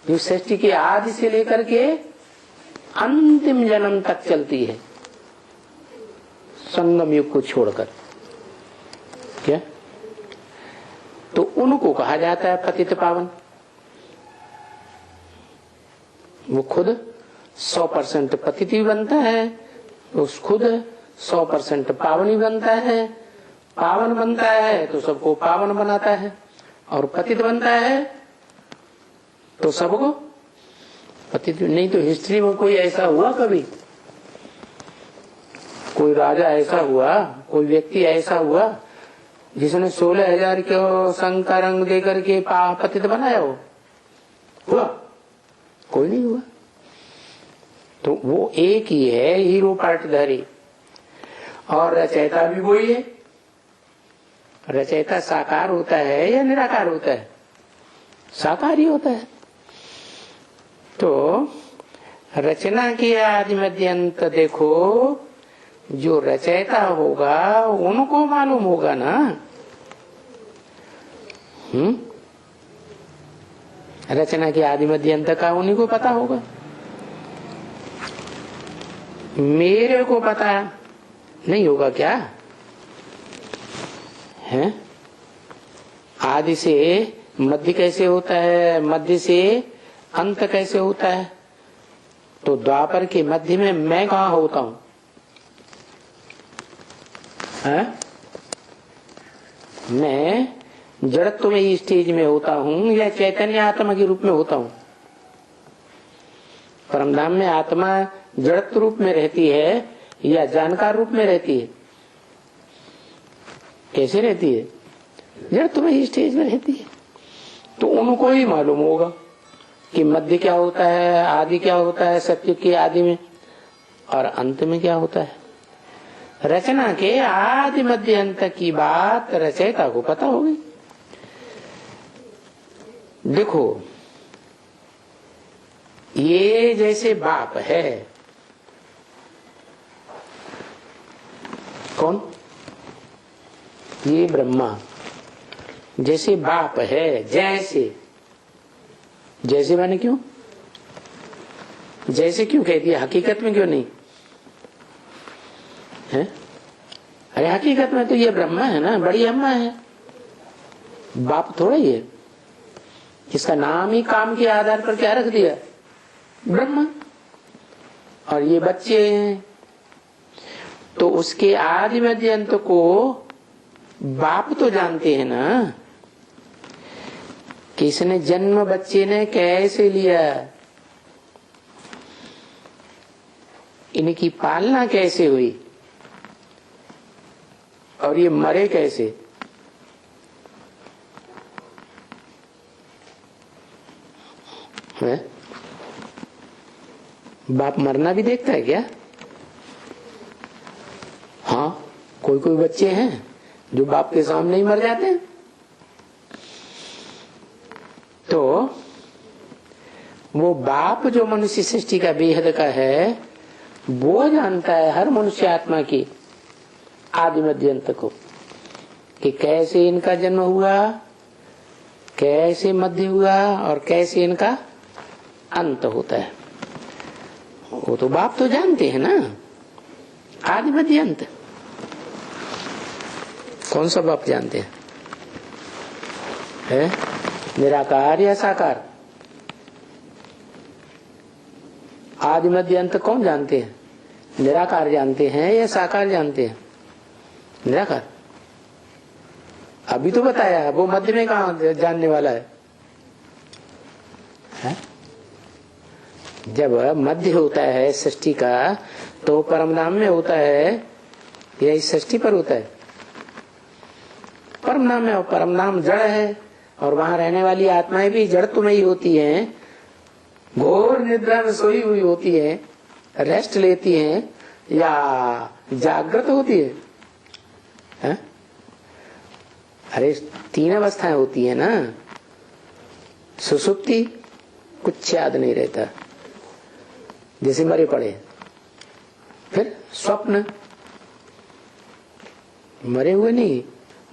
जो सृष्टि के आदि से लेकर के अंतिम जन्म तक चलती है, संगम युग को छोड़कर। क्या? तो उनको कहा जाता है पतित पावन। वो खुद 100% पतित भी बनता है, उस खुद 100% पावन ही बनता है। पावन बनता है तो सबको पावन बनाता है, और पतित बनता है तो सबको पतित। नहीं तो हिस्ट्री में कोई ऐसा हुआ कभी? कोई राजा ऐसा हुआ, कोई व्यक्ति ऐसा हुआ जिसने 16,000 के संग का रंग देकर के पतित बनाया हो? हुआ? कोई नहीं हुआ। तो वो एक ही है, हीरो पार्टधारी। और रचयिता भी वही है। रचयिता साकार होता है या निराकार होता है? साकार ही होता है। तो रचना के आदि मध्य अंत देखो, जो रचयिता होगा उनको मालूम होगा ना। रचना के आदि मध्य अंत का उन्हीं को पता होगा। मेरे को पता नहीं होगा क्या है? आदि से मध्य कैसे होता है, मध्य से अंत कैसे होता है? तो द्वापर के मध्य में मैं कहाँ होता हूं? मैं जड़त्व में स्टेज में होता हूं या चैतन्य आत्मा के रूप में होता हूं? परमधाम में आत्मा जड़त्व रूप में रहती है या जानकार रूप में रहती है? कैसे रहती है? जड़त्व में स्टेज में रहती है। तो उनको ही मालूम होगा कि मध्य क्या होता है, आदि क्या होता है, सत्य के आदि में, और अंत में क्या होता है। रचना के आदि मध्य अंत की बात रचयिता को पता होगी। देखो, ये जैसे बाप है, कौन? ये ब्रह्मा जैसे बाप है। जैसे माने क्यों? जैसे क्यों कह दिया, हकीकत में क्यों नहीं है? अरे हकीकत में तो ये ब्रह्मा है ना, बड़ी अम्मा है, बाप थोड़ा ही है। इसका नाम ही काम के आधार पर क्या रख दिया, ब्रह्मा। और ये बच्चे हैं, तो उसके आदि मध्य अंत को बाप तो जानते हैं ना, कि इसने जन्म बच्चे ने कैसे लिया, इनकी पालना कैसे हुई, और ये मरे कैसे। है? बाप मरना भी देखता है क्या? हाँ, कोई कोई बच्चे हैं जो बाप के सामने ही मर जाते हैं। तो वो बाप जो मनुष्य सृष्टि का बेहद का है, वो जानता है हर मनुष्य आत्मा की आदि मध्य अंत को, कि कैसे इनका जन्म हुआ, कैसे मध्य हुआ, और कैसे इनका अंत होता है। वो तो बाप तो जानते हैं ना, आदि मध्य अंत। कौन सा बाप जानते हैं? है निराकार या साकार? आदि मध्य अंत कौन जानते हैं? निराकार जानते हैं या साकार जानते हैं? निराकार। अभी तो बताया, वो मध्य में कहाँ जानने वाला है? जब मध्य होता है सृष्टि का, तो परमधाम में होता है या इस सृष्टि पर होता है? परमधाम में। और परमधाम जड़ है, और वहां रहने वाली आत्माएं भी जड़त्व में ही होती हैं, घोर निद्रा में सोई हुई होती है, रेस्ट लेती हैं, या जागृत होती है? अरे तीन अवस्थाएं होती है ना। सुसुप्ति, कुछ याद नहीं रहता, जैसे मरे पड़े। फिर स्वप्न, मरे हुए नहीं,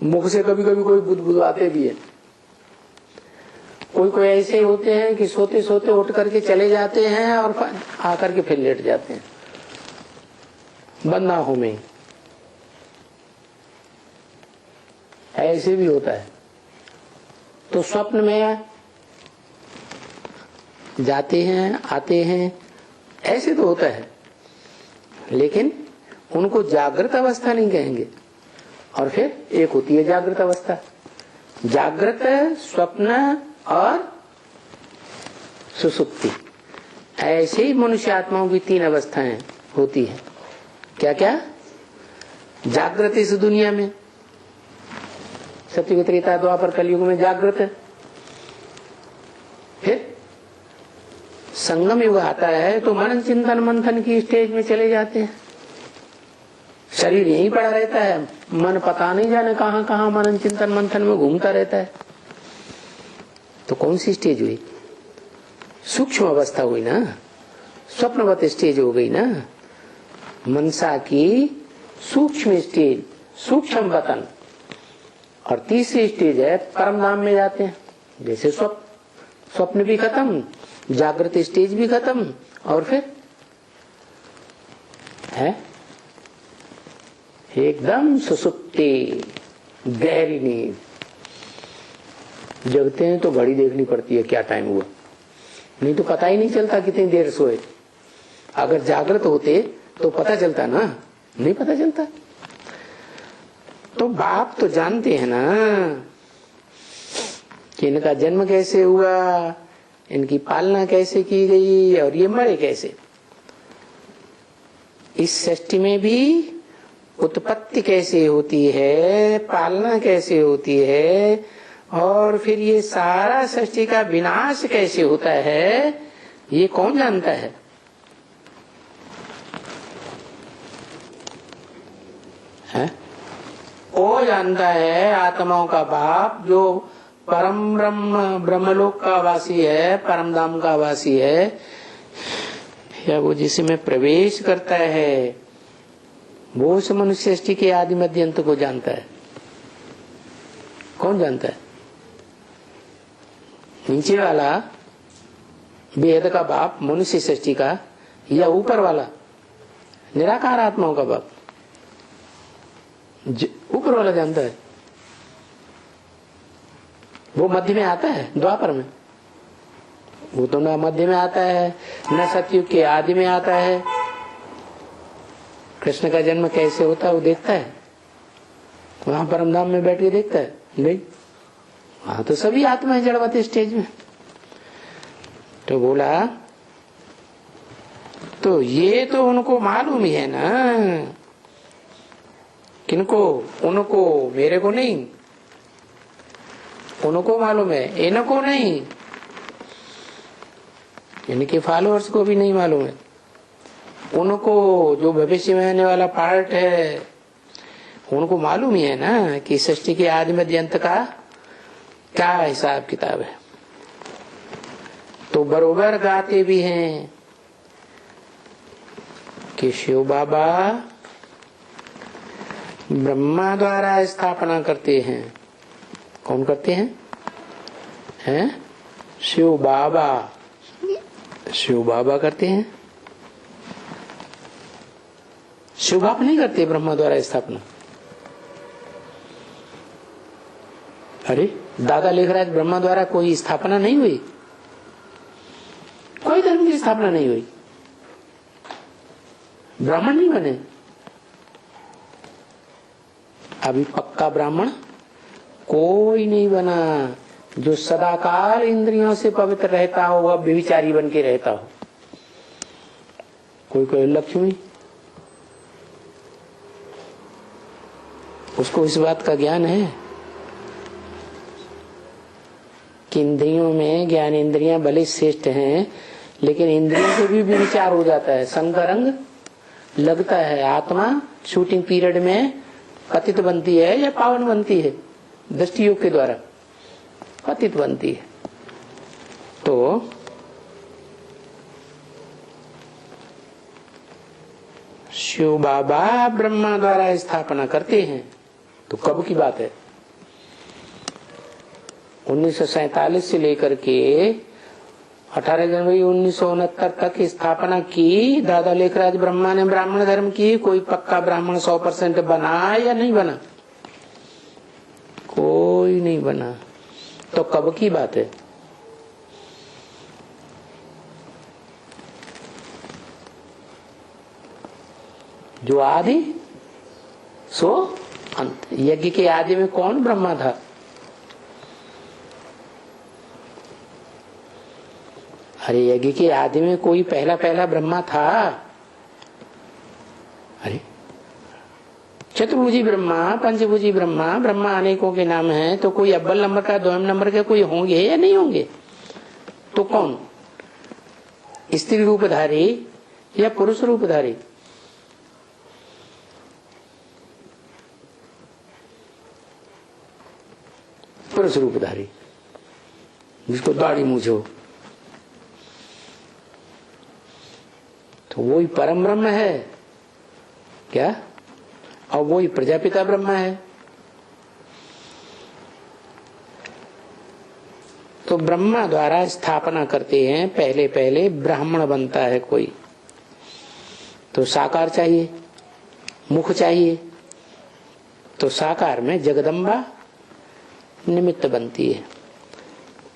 मुख से कभी कभी कोई बुदबुदाते भी है। कोई कोई ऐसे होते हैं कि सोते सोते उठ करके चले जाते हैं और आकर के फिर लेट जाते हैं, बंद आंखों में। ऐसे भी होता है। तो स्वप्न में जाते हैं, आते हैं, ऐसे तो होता है, लेकिन उनको जागृत अवस्था नहीं कहेंगे। और फिर एक होती है जागृत अवस्था। जागृत, स्वप्न और सुसुप्ति, ऐसे ही मनुष्य आत्माओं की तीन अवस्थाएं होती है। क्या क्या? जागृत इस दुनिया में, सत्युग त्रेता द्वापर कलयुग में जागृत है। फिर संगम युग आता है तो मनन चिंतन मंथन की स्टेज में चले जाते हैं। शरीर यहीं पड़ा रहता है, मन पता नहीं जाने कहां कहां मनन चिंतन मंथन में घूमता रहता है। तो कौन सी स्टेज हुई? सूक्ष्म अवस्था हुई ना, स्वप्नवत स्टेज हो गई ना, मनसा की सूक्ष्म स्टेज, सूक्ष्म वतन। और तीसरी स्टेज है परम धाम में जाते हैं। जैसे स्वप्न भी खत्म, जागृत स्टेज भी खत्म, और फिर है एकदम सुसुप्ति, गहरी नींद। जगते हैं तो घड़ी देखनी पड़ती है क्या टाइम हुआ, नहीं तो पता ही नहीं चलता कितनी देर सोए। अगर जागृत होते तो पता चलता ना, नहीं पता चलता। तो बाप तो जानते हैं ना कि इनका जन्म कैसे हुआ, इनकी पालना कैसे की गई और ये मरे कैसे। इस सृष्टि में भी उत्पत्ति कैसे होती है, पालना कैसे होती है, और फिर ये सारा सृष्टि का विनाश कैसे होता है, ये कौन जानता है? वो जानता है आत्माओं का बाप, जो परम ब्रह्म ब्रह्मलोक का वासी है, परम धाम का वासी है, या वो जिसमें प्रवेश करता है, वो उस मनुष्य सृष्टि के आदि मध्य अंत को जानता है। कौन जानता है? नीचे वाला बेहद का बाप मनुष्य सृष्टि का, या ऊपर वाला निराकार आत्माओं का बाप? ऊपर वाला जानता है। वो मध्य में आता है, द्वापर में। वो तो न मध्य में आता है, न सतयुग के आदि में आता है। कृष्ण का जन्म कैसे होता है वो देखता है? वहां परमधाम में बैठ के देखता है? नहीं, वहां तो सभी आत्माएं जड़वत स्टेज में। तो बोला तो ये तो उनको मालूम ही है ना। किनको? उनको, मेरे को नहीं। उनको मालूम है, इनको नहीं, इनके फॉलोअर्स को भी नहीं मालूम है। उनको जो भविष्य में आने वाला पार्ट है, उनको मालूम ही है ना कि सृष्टि के आदि मध्य अंत का क्या हिसाब किताब है। तो बरोबर गाते भी हैं कि शिव बाबा ब्रह्मा द्वारा स्थापना करते हैं। कौन करते हैं? हैं? शिव बाबा। शिव बाबा करते हैं, शिव बाप नहीं करते ब्रह्मा द्वारा स्थापना। अरे दादा लिख रहा है ब्रह्मा द्वारा कोई स्थापना नहीं हुई, कोई धर्म की स्थापना नहीं हुई, ब्राह्मण नहीं बने। अभी पक्का ब्राह्मण कोई नहीं बना। जो सदाकाल इंद्रियों से पवित्र रहता हो वह व्यभिचारी बन के रहता हो। कोई कोई लक्ष्मी, उसको इस बात का ज्ञान है कि इंद्रियों में ज्ञान इंद्रियां भले श्रेष्ठ हैं, लेकिन इंद्रियों से भी व्यभिचार हो जाता है, संग रंग लगता है। आत्मा शूटिंग पीरियड में पतित बनती है या पावन बनती है? दृष्टि योग के द्वारा पतित बनती है। तो शिव बाबा ब्रह्मा द्वारा स्थापना करते हैं। तो कब की बात है? 1947 से लेकर के 18 जनवरी 1969 तक स्थापना की दादा लेखराज ब्रह्मा ने ब्राह्मण धर्म की। कोई पक्का ब्राह्मण 100% बना या नहीं बना? कोई नहीं बना। तो कब की बात है? जो आदि सो अंत। यज्ञ के आदि में कौन ब्रह्मा था? अरे यज्ञ के आदि में कोई पहला ब्रह्मा था? अरे चतुर्भुजी ब्रह्मा, पंचभुजी ब्रह्मा, ब्रह्मा अनेकों के नाम हैं। तो कोई अव्वल नंबर का, दोयम नंबर के कोई होंगे या नहीं होंगे? तो कौन? स्त्री रूपधारी या पुरुष रूपधारी? पुरुष रूपधारी, जिसको दाढ़ी मूछ हो, तो वही परम ब्रह्म है क्या? और वही प्रजापिता ब्रह्म है। तो ब्रह्मा द्वारा स्थापना करते हैं, पहले पहले ब्राह्मण बनता है कोई, तो साकार चाहिए, मुख चाहिए, तो साकार में जगदम्बा निमित्त बनती है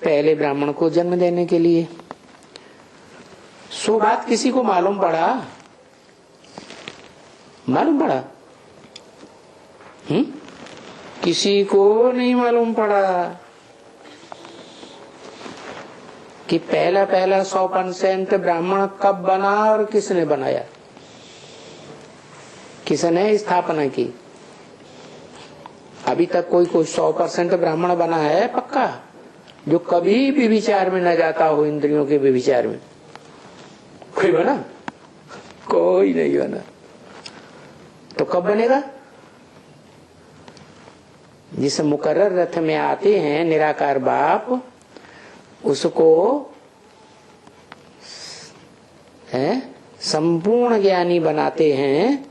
पहले ब्राह्मण को जन्म देने के लिए। सो बात किसी को मालूम पड़ा? मालूम पड़ा? किसी को नहीं मालूम पड़ा कि पहला 100% ब्राह्मण कब बना और किसने बनाया, किसने स्थापना की। अभी तक कोई 100% ब्राह्मण बना है पक्का, जो कभी भी विचार में न जाता हो, इंद्रियों के भी विचार में? कोई बना? कोई नहीं बना। तो कब बनेगा? जिस मुकर्रर रथ में आते हैं निराकार बाप, उसको है संपूर्ण ज्ञानी बनाते हैं,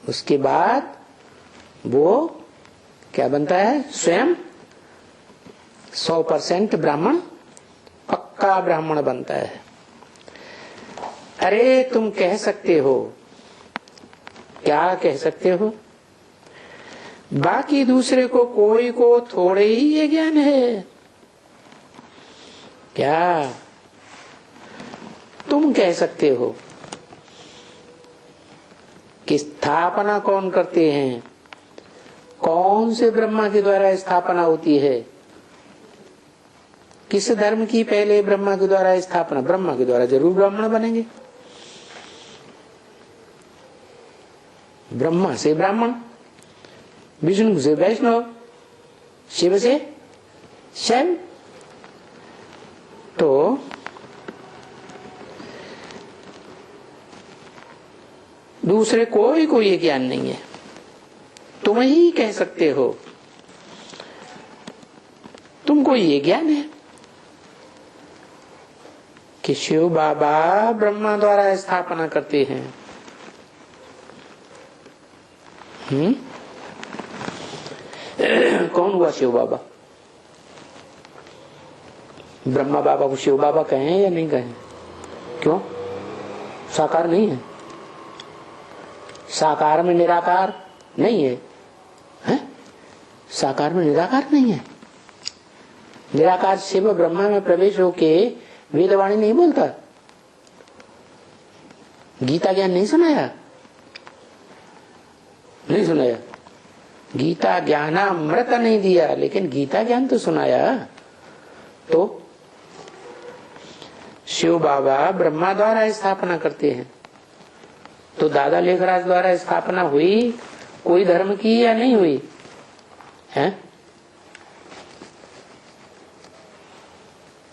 उसके बाद वो क्या बनता है? स्वयं 100% ब्राह्मण, पक्का ब्राह्मण बनता है। अरे तुम कह सकते हो, क्या कह सकते हो? बाकी दूसरे को कोई को थोड़े ही ये ज्ञान है क्या? तुम कह सकते हो कि स्थापना कौन करते हैं? कौन से ब्रह्मा के द्वारा स्थापना होती है? किस धर्म की पहले ब्रह्मा के द्वारा स्थापना? ब्रह्मा के द्वारा जरूर ब्राह्मण बनेंगे। ब्रह्मा से ब्राह्मण, विष्णु से वैष्णव, शिव से शैव। तो दूसरे कोई को ये ज्ञान नहीं है, तुम ही कह सकते हो, तुमको ये ज्ञान है कि शिव बाबा ब्रह्मा द्वारा स्थापना करते हैं। कौन हुआ शिव बाबा? ब्रह्मा बाबा को शिव बाबा कहें या नहीं कहें? क्यों? साकार नहीं है? साकार में निराकार नहीं है, है? साकार में निराकार नहीं है। निराकार शिव ब्रह्मा में प्रवेश होके वेदवाणी नहीं बोलता, गीता ज्ञान नहीं सुनाया? नहीं सुनाया। गीता ज्ञानामृत नहीं दिया, लेकिन गीता ज्ञान तो सुनाया। तो शिव बाबा ब्रह्मा द्वारा स्थापना करते हैं, तो दादा लेखराज द्वारा स्थापना हुई कोई धर्म की या नहीं हुई है?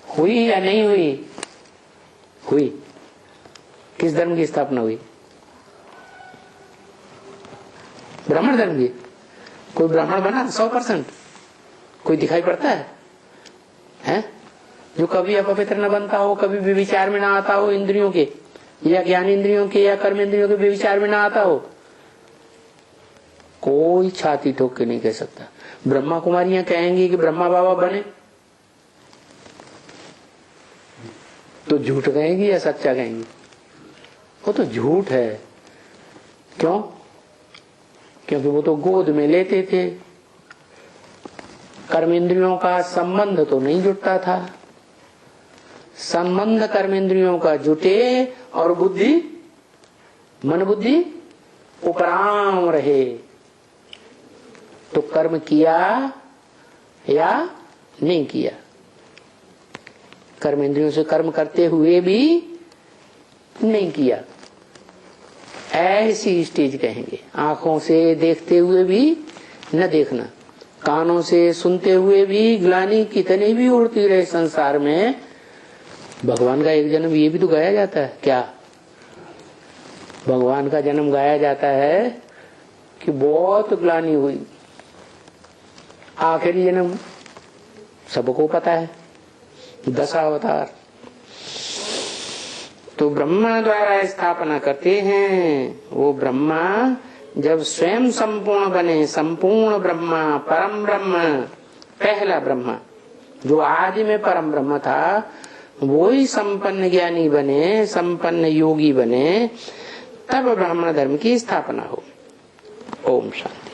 हुई या नहीं हुई? हुई। किस धर्म की स्थापना हुई? ब्राह्मण धर्म की। कोई ब्राह्मण बना 100%? कोई दिखाई पड़ता है? हैं? जो कभी अपवित्र न बनता हो, कभी भी विचार में ना आता हो, इंद्रियों के या ज्ञान इंद्रियों के या कर्म इंद्रियों के भी विचार में ना आता हो, कोई छाती ठोक के नहीं कह सकता। ब्रह्मा कुमारियां कहेंगी कि ब्रह्मा बाबा बने, तो झूठ कहेंगी या सच्चा कहेंगी? वो तो झूठ है। क्यों? क्योंकि वो तो गोद में लेते थे, कर्म इंद्रियों का संबंध तो नहीं जुटता था। संबंध कर्म इंद्रियों का जुटे और बुद्धि, मन बुद्धि उपराम रहे, तो कर्म किया या नहीं किया। कर्म इंद्रियों से कर्म करते हुए भी नहीं किया, ऐसी स्टेज कहेंगे। आंखों से देखते हुए भी न देखना, कानों से सुनते हुए भी ग्लानि कितने भी उड़ती रहे संसार में, भगवान का एक जन्म ये भी तो गाया जाता है क्या? भगवान का जन्म गाया जाता है कि बहुत ग्लानि हुई, आखिरी जन्म सबको पता है, 10 अवतार तो ब्रह्मा द्वारा स्थापना करते हैं। वो ब्रह्मा जब स्वयं संपूर्ण बने, संपूर्ण ब्रह्मा, परम ब्रह्म, पहला ब्रह्मा जो आदि में परम ब्रह्म था, वो ही संपन्न ज्ञानी बने, संपन्न योगी बने, तब ब्राह्मण धर्म की स्थापना हो। ओम शांति।